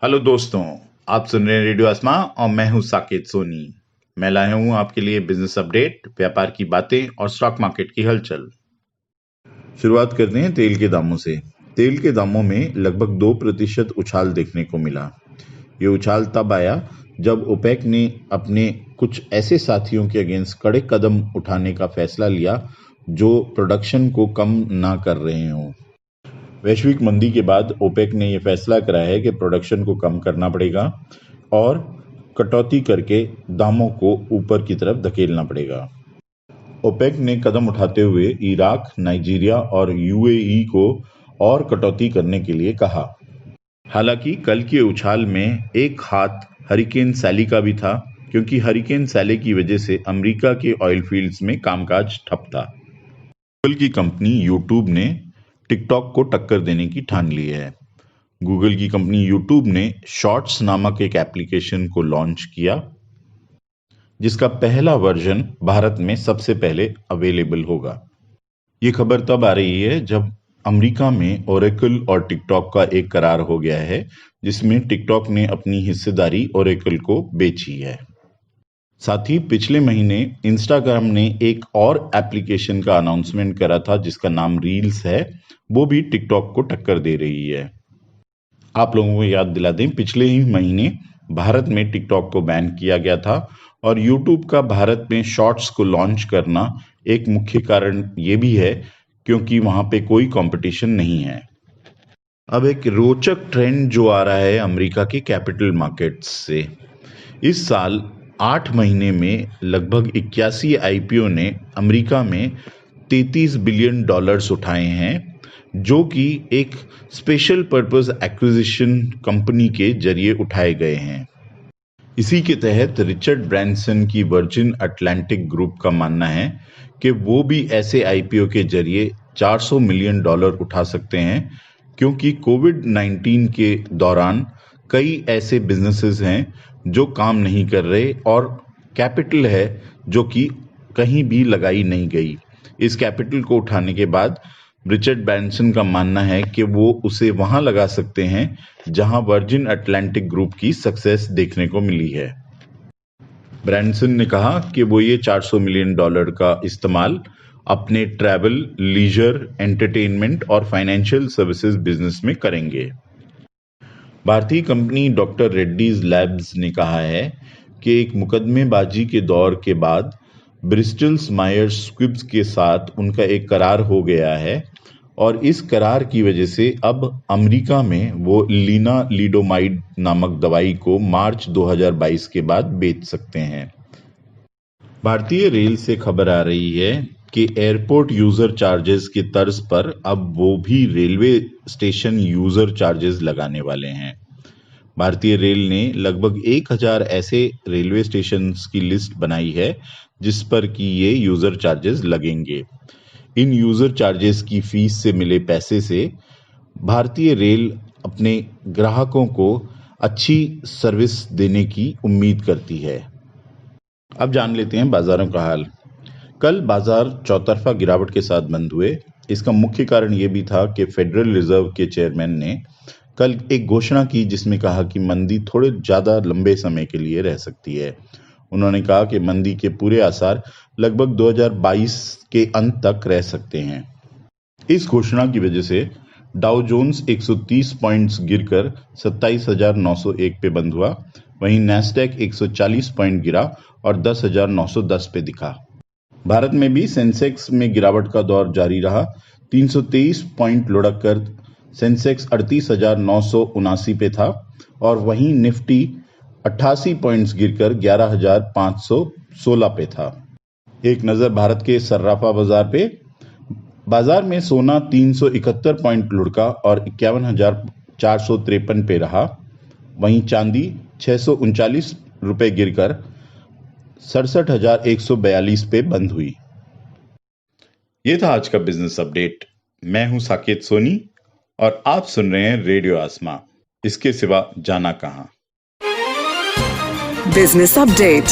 Hello दोस्तों, आप सुन रहे हैं रेडियो आसमां और मैं हूं साकेत सोनी। मैं लाया हूं आपके लिए बिजनेस अपडेट, व्यापार की बातें और स्टॉक मार्केट की हलचल। शुरुआत करते हैं तेल के दामों से। तेल के दामों में लगभग 2% उछाल देखने को मिला। ये उछाल तब आया जब ओपेक ने अपने कुछ ऐसे साथियों के अगेंस्ट कड़े कदम उठाने का फैसला लिया जो प्रोडक्शन को कम ना कर रहे हों। वैश्विक मंदी के बाद ओपेक ने यह फैसला करा है कि प्रोडक्शन को कम करना पड़ेगा और कटौती करके दामों को ऊपर की तरफ धकेलना पड़ेगा। ओपेक ने कदम उठाते हुए इराक, नाइजीरिया और यूएई को और कटौती करने के लिए कहा। हालांकि कल के उछाल में एक हाथ हरिकेन सैली का भी था, क्योंकि हरिकेन सैली की वजह से अमेरिका के ऑयल फील्ड्स में कामकाज ठप था। गूगल की कंपनी यूट्यूब ने टिकटॉक को टक्कर देने की ठान ली है। गूगल की कंपनी यूट्यूब ने शॉर्ट्स नामक एक एप्लीकेशन को लॉन्च किया, जिसका पहला वर्जन भारत में सबसे पहले अवेलेबल होगा। ये खबर तब आ रही है जब अमेरिका में ओरेकल और टिकटॉक का एक करार हो गया है, जिसमें टिकटॉक ने अपनी हिस्सेदारी ओरेकल को बेची है। साथ ही पिछले महीने इंस्टाग्राम ने एक और एप्लीकेशन का अनाउंसमेंट करा था जिसका नाम रील्स है, वो भी टिकटॉक को टक्कर दे रही है। आप लोगों को याद दिला दें, पिछले ही महीने भारत में टिकटॉक को बैन किया गया था और यूट्यूब का भारत में शॉर्ट्स को लॉन्च करना एक मुख्य कारण ये भी है क्योंकि वहां पे कोई कंपटीशन नहीं है। अब एक रोचक ट्रेंड जो आ रहा है अमेरिका के कैपिटल मार्केट्स से। इस साल 8 महीने में लगभग 81 आईपीओ ने अमेरिका में $33 बिलियन उठाए हैं, जो कि एक स्पेशल पर्पस एक्विजिशन कंपनी के जरिए उठाए गए हैं। इसी के तहत रिचर्ड ब्रैंसन की वर्जिन अटलांटिक ग्रुप का मानना है कि वो भी ऐसे आईपीओ के जरिए $400 मिलियन उठा सकते हैं, क्योंकि कोविड-19 के दौरान कई ऐसे बिजनेसेस हैं जो काम नहीं कर रहे और कैपिटल है जो कि कहीं भी लगाई नहीं गई। इस कैपिटल को उठाने के बाद रिचर्ड ब्रैंसन का मानना है कि वो उसे वहां लगा सकते हैं जहां वर्जिन अटलांटिक ग्रुप की सक्सेस देखने को मिली है। ब्रैंसन ने कहा कि वो ये $400 मिलियन का इस्तेमाल अपने ट्रैवल, लीजर, एंटरटेनमेंट और फाइनेंशियल सर्विसेज बिजनेस में करेंगे। भारतीय कंपनी डॉक्टर रेड्डीज लैब्स ने कहा है कि एक मुकदमेबाजी के दौर के बाद ब्रिस्टल मायर्स स्क्विब के साथ उनका एक करार हो गया है और इस करार की वजह से अब अमेरिका में वो लीनालिडोमाइड नामक दवाई को मार्च 2022 के बाद बेच सकते हैं। भारतीय रेल से खबर आ रही है कि एयरपोर्ट यूजर चार्जेस की तर्ज पर अब वो भी रेलवे स्टेशन यूजर चार्जेस लगाने वाले हैं। भारतीय रेल ने लगभग 1000 ऐसे रेलवे स्टेशन की लिस्ट बनाई है जिस पर कि ये यूजर चार्जेस लगेंगे। इन यूजर चार्जेस की फीस से मिले पैसे से भारतीय रेल अपने ग्राहकों को अच्छी सर्विस देने की उम्मीद करती है। अब जान लेते हैं बाजारों का हाल। कल बाजार चौतरफा गिरावट के साथ बंद हुए। इसका मुख्य कारण ये भी था कि फेडरल रिजर्व के चेयरमैन ने कल एक घोषणा की जिसमें कहा कि मंदी थोड़े ज्यादा लंबे समय के लिए रह सकती है। उन्होंने कहा कि मंदी के पूरे आसार लगभग 2022 के अंत तक रह सकते हैं। इस घोषणा की वजह से डाउ जोन्स 130 पॉइंट्स गिरकर 27,901 पे बंद हुआ। वहीं नैस्डैक 140 पॉइंट गिरा और 10,910 पे दिखा। भारत में भी सेंसेक्स में गिरावट का दौर जारी रहा। 323 पॉइंट लुढ़क कर सेंसेक्स 38,979 पे था और वहीं निफ्टी 88 पॉइंट्स गिरकर 11,516 पे था। एक नजर भारत के सर्राफा बाजार पे। बाजार में सोना 371 पॉइंट लुढ़का और 51,453 पे रहा। वहीं चांदी 639 रुपए गिरकर 67,142 पे बंद हुई। ये था आज का बिजनेस अपडेट। मैं हूं साकेत सोनी और आप सुन रहे हैं रेडियो आसमां। इसके सिवा जाना कहां। Business update.